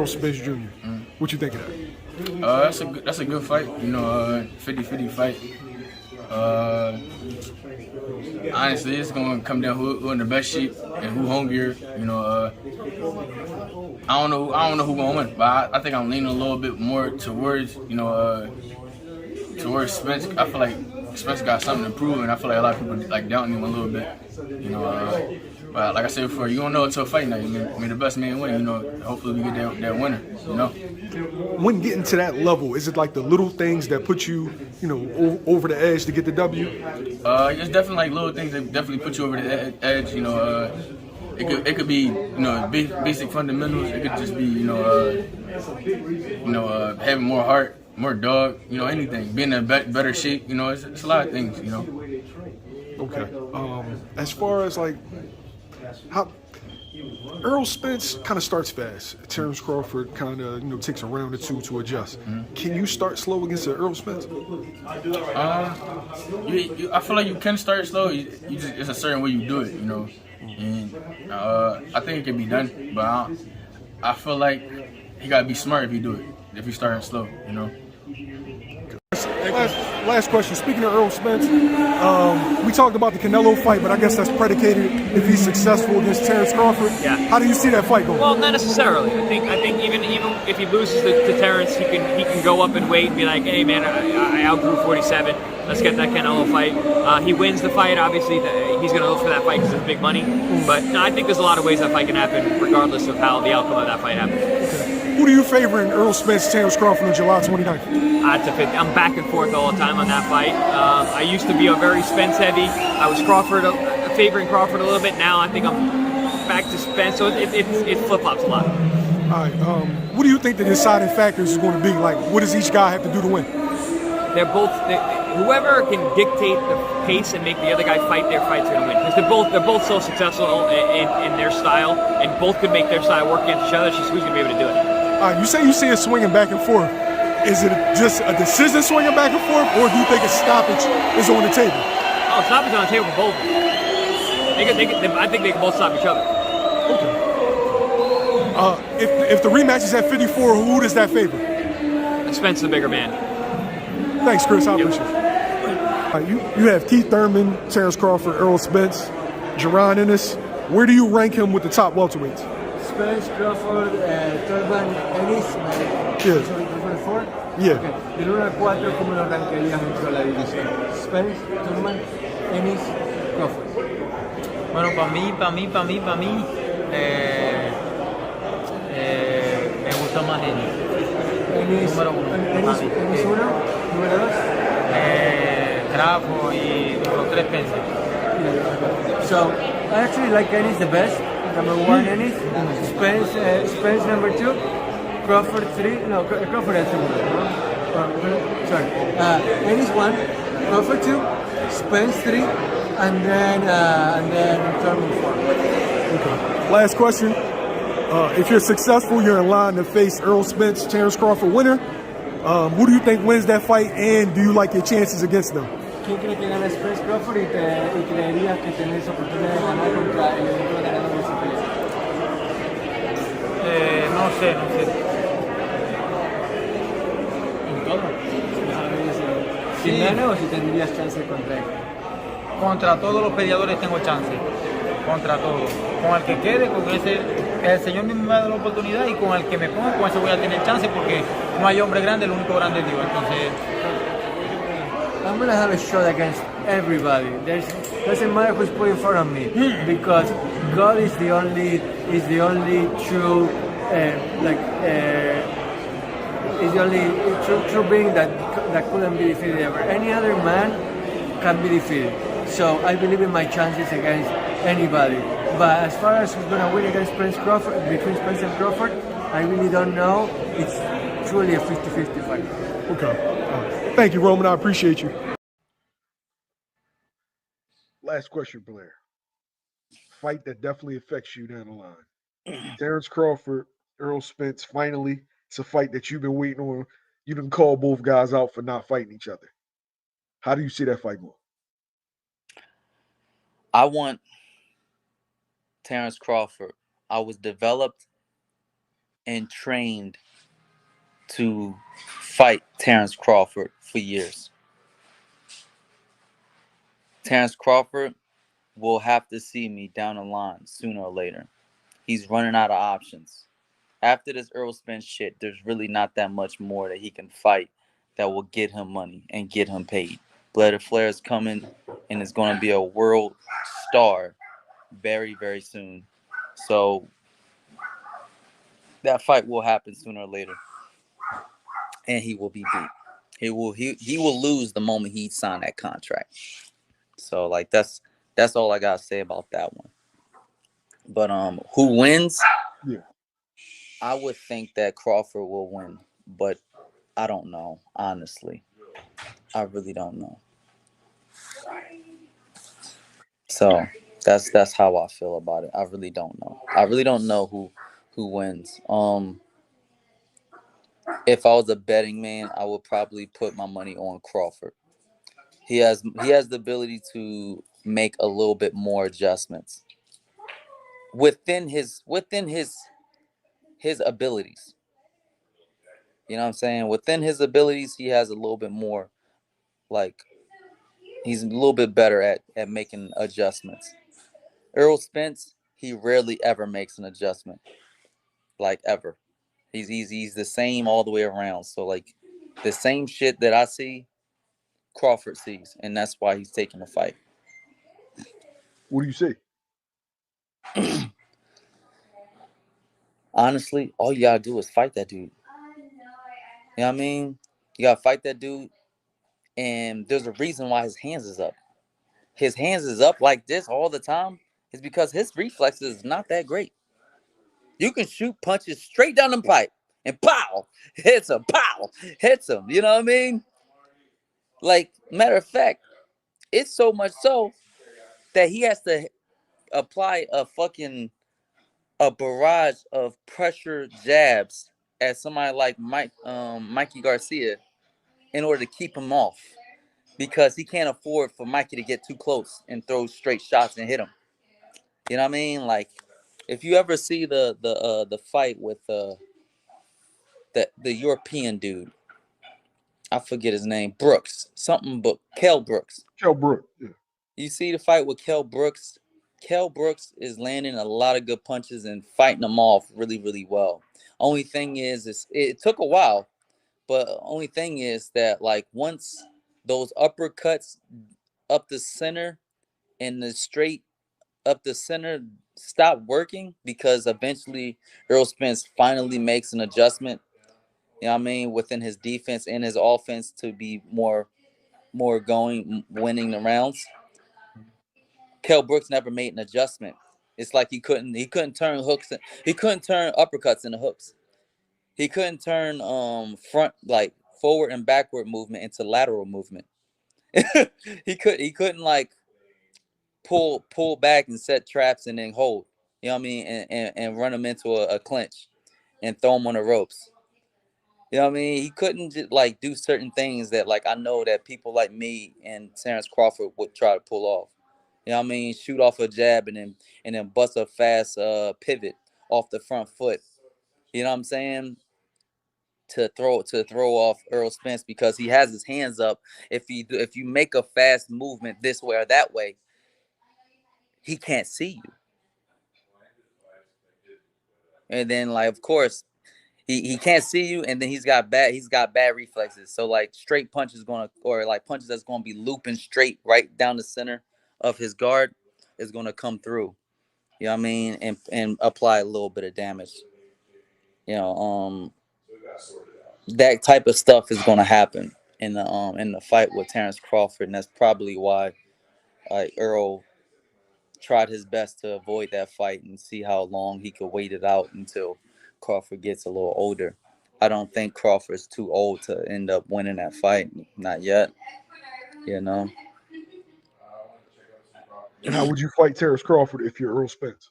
Errol Spence Jr. What you think of that? That's a good fight. 50-50 fight. Honestly, it's gonna come down who in the best shape and who hungrier. I don't know who gonna win, but I think I'm leaning a little bit more towards towards Spence. I feel like Spence got something to prove, and I feel like a lot of people like doubting him a little bit. But like I said before, you don't know until fight night. I mean, the best man win. Hopefully we get that winner. When getting to that level, is it like the little things that put you, over the edge to get the W? It's definitely like little things that definitely put you over the edge. It could be basic fundamentals. It could just be having more heart, more dog. Anything, being in better shape. It's a lot of things. Okay. As far as like how Errol Spence kind of starts fast. Terence Crawford kind of takes a round or two to adjust. Can you start slow against Errol Spence? I feel like you can start slow. It's a certain way you do it, And I think it can be done, but I feel like he gotta be smart if you do it. If you starting slow, Last question. Speaking of Errol Spence, we talked about the Canelo fight, but I guess that's predicated if he's successful against Terence Crawford. Yeah. How do you see that fight going? Well, not necessarily. I think even if he loses to Terence, he can go up and wait and be like, hey man, I outgrew 47. Let's get that Canelo fight. He wins the fight. Obviously, he's going to look for that fight because it's big money. But no, I think there's a lot of ways that fight can happen, regardless of how the outcome of that fight happens. Okay. Who do you favor in Errol Spence, Terence Crawford on July 29th? I'm back and forth all the time on that fight. I used to be a very Spence heavy. I was favoring Crawford a little bit. Now I think I'm back to Spence. So it flip flops a lot. All right. What do you think the deciding factors is going to be? Like, what does each guy have to do to win? Whoever can dictate the pace and make the other guy fight their fights are going to win. Because they're both so successful in their style, and both could make their style work against each other. It's just who's going to be able to do it. All right, you say you see it swinging back and forth. Is it just a decision swinging back and forth, or do you think a stoppage is on the table? Oh, stoppage on the table for both of them. I think they can both stop each other. Okay. If the rematch is at 54, who does that favor? Spence is the bigger man. Thanks, Chris. I appreciate it. All right, you have Keith Thurman, Terence Crawford, Errol Spence, Jaron Ennis. Where do you rank him with the top welterweights? Spence, Crawford, Thurman, Ennis. Yeah. ¿Four? Yeah. Okay. Del 1 al 4, ¿cómo lo rankearías dentro de la división? Spence, Thurman, Ennis, Crawford. Bueno, para mí, me gusta más Ennis. Número 1. Ennis 1, número 2. Crawford y número 3 Spence. So, I actually like Ennis the best. Number 1 Ennis. Spence number 2. Crawford 3. No, Crawford is 2. Sorry. Ennis 1. Crawford 2. Spence 3. And then Thurman 4. Okay. Last question. If you're successful, you're in line to face Errol Spence, Terence Crawford winner. Who do you think wins that fight, and do you like your chances against them? ¿Quién cree que gana Spence Crawford y creerías que tenés oportunidad de ganar contra el eventual ganador de esa pelea? No sé. ¿En todo? ¿Si gana o si tendrías chance contra él? Contra todos los peleadores tengo chance. Contra todos. Con el que quede, con ese, el señor mismo me da la oportunidad, y con el que me ponga, con ese voy a tener chance, porque no hay hombre grande, el único grande es Dios. Entonces, I'm gonna have a shot against everybody. Doesn't matter who's put in front of me, because God is the only true is the only true being that couldn't be defeated ever. Any other man can be defeated. So I believe in my chances against anybody. But as far as who's gonna win against between Spence and Crawford, I really don't know. It's truly a 50-50 fight. Okay. Thank you, Roman. I appreciate you. Last question, Blair. Fight that definitely affects you down the line. Terence Crawford, Errol Spence, finally, it's a fight that you've been waiting on. You done called both guys out for not fighting each other. How do you see that fight going? I want Terence Crawford. I was developed and trained to fight Terence Crawford for years. Terence Crawford will have to see me down the line sooner or later. He's running out of options. After this Errol Spence shit, there's really not that much more that he can fight that will get him money and get him paid. Blair is coming and is going to be a world star very, very soon. So that fight will happen sooner or later. And he will be beat. He will lose the moment he signed that contract. So like that's all I gotta say about that one. But who wins? Yeah. I would think that Crawford will win, but I don't know, honestly. I really don't know. So that's how I feel about it. I really don't know. I really don't know who wins. If I was a betting man, I would probably put my money on Crawford. He has the ability to make a little bit more adjustments within his abilities. You know what I'm saying? Within his abilities, he has a little bit more, like, he's a little bit better at making adjustments. Errol Spence, he rarely ever makes an adjustment, like ever. He's the same all the way around. So like the same shit that I see, Crawford sees, and that's why he's taking the fight. What do you say? Honestly, all you gotta do is fight that dude. You know what I mean? You gotta fight that dude, and there's a reason why his hands is up. His hands is up like this all the time is because his reflexes is not that great. You can shoot punches straight down the pipe and pow, hits him, pow, hits him. You know what I mean? Like, matter of fact, it's so much so that he has to apply a barrage of pressure jabs at somebody like Mikey Garcia in order to keep him off because he can't afford for Mikey to get too close and throw straight shots and hit him. You know what I mean? Like, if you ever see the fight with the European dude, I forget his name, Brooks, something, but Kell Brooks. Kell Brook. Yeah. You see the fight with Kell Brooks. Kell Brooks is landing a lot of good punches and fighting them off really, really well. Only thing is it took a while, but only thing is that like once those uppercuts up the center and the straight up the center stop working because eventually Errol Spence finally makes an adjustment, you know what I mean, within his defense and his offense to be more winning the rounds. Kell Brooks never made an adjustment. It's like he couldn't turn hooks. He couldn't turn uppercuts into hooks. He couldn't turn front, like forward and backward movement into lateral movement. he couldn't like pull back and set traps and then hold. You know what I mean? And run him into a clinch and throw him on the ropes. You know what I mean? He couldn't just like do certain things that like I know that people like me and Terence Crawford would try to pull off. You know what I mean? Shoot off a jab and then bust a fast pivot off the front foot. You know what I'm saying? To throw off Errol Spence because he has his hands up. If you make a fast movement this way or that way, he can't see you. And then like of course he can't see you, and then he's got bad reflexes. So like straight punches or like punches that's gonna be looping straight right down the center of his guard is gonna come through. You know what I mean? And apply a little bit of damage. You know, that type of stuff is gonna happen in the fight with Terence Crawford, and that's probably why Errol tried his best to avoid that fight and see how long he could wait it out until Crawford gets a little older. I don't think Crawford's too old to end up winning that fight. Not yet. You know. And how would you fight Terence Crawford if you're Errol Spence?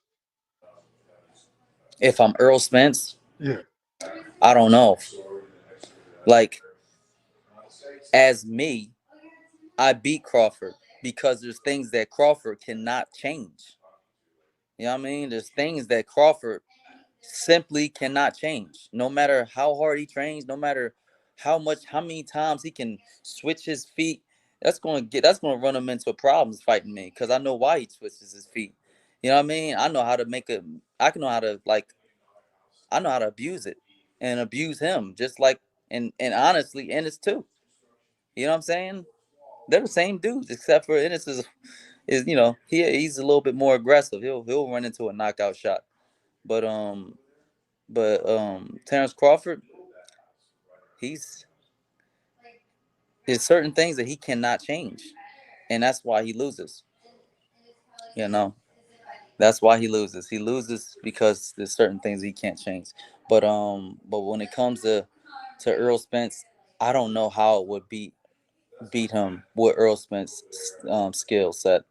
If I'm Errol Spence, Yeah. I don't know. Like, as me, I beat Crawford because there's things that Crawford cannot change. You know what I mean? There's things that Crawford simply cannot change. No matter how hard he trains, no matter how many times he can switch his feet, that's gonna run him into problems fighting me because I know why he switches his feet. You know what I mean? I know how to I know how to abuse it and abuse him just like and honestly Ennis too. You know what I'm saying? They're the same dudes except for Ennis is he's a little bit more aggressive. He'll run into a knockout shot. But Terence Crawford, he's there's certain things that he cannot change, and that's why he loses. You know, that's why he loses. He loses because there's certain things he can't change. But when it comes to Errol Spence, I don't know how it would beat him with Errol Spence's skill set.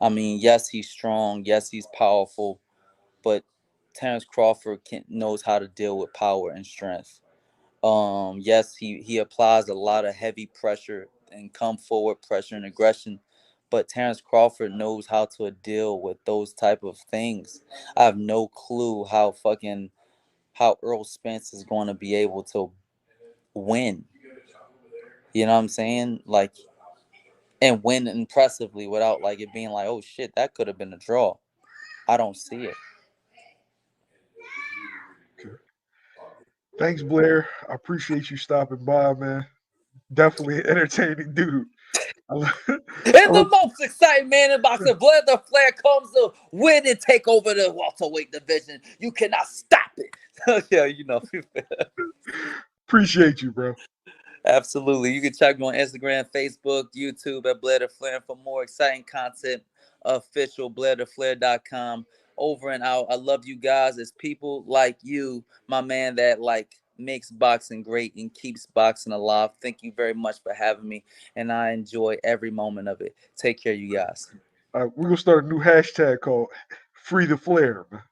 I mean, yes, he's strong. Yes, he's powerful, but Terence Crawford knows how to deal with power and strength. Yes, he applies a lot of heavy pressure and come forward pressure and aggression, but Terence Crawford knows how to deal with those type of things. I have no clue how Earl Spence is going to be able to win. You know what I'm saying? Like, and win impressively without like it being like, oh shit, that could have been a draw. I don't see it. Okay. Thanks, Blair. I appreciate you stopping by, man. Definitely an entertaining dude. And the most exciting man in boxing, Blair the Flair, comes to win and take over the welterweight division. You cannot stop it. Yeah, Appreciate you, bro. Absolutely. You can check me on Instagram, Facebook, YouTube at Blair the Flair. For more exciting content, official BlairTheFlair.com. Over and out. I love you guys. It's people like you, my man, that makes boxing great and keeps boxing alive. Thank you very much for having me, and I enjoy every moment of it. Take care, you guys. We're gonna start a new hashtag called "Free the Flair." Man.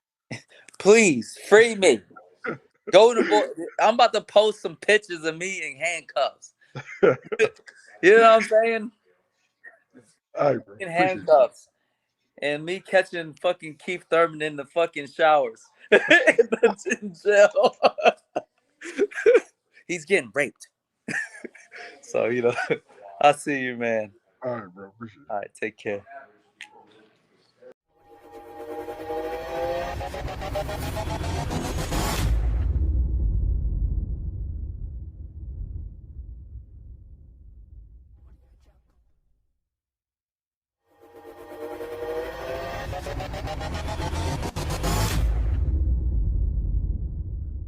Please free me. I'm about to post some pictures of me in handcuffs. You know what I'm saying? All right, bro. In Appreciate handcuffs. And me catching fucking Keith Thurman in the fucking showers. in jail. He's getting raped. So, I see you, man. you. All right, bro. Appreciate it. All right, take care.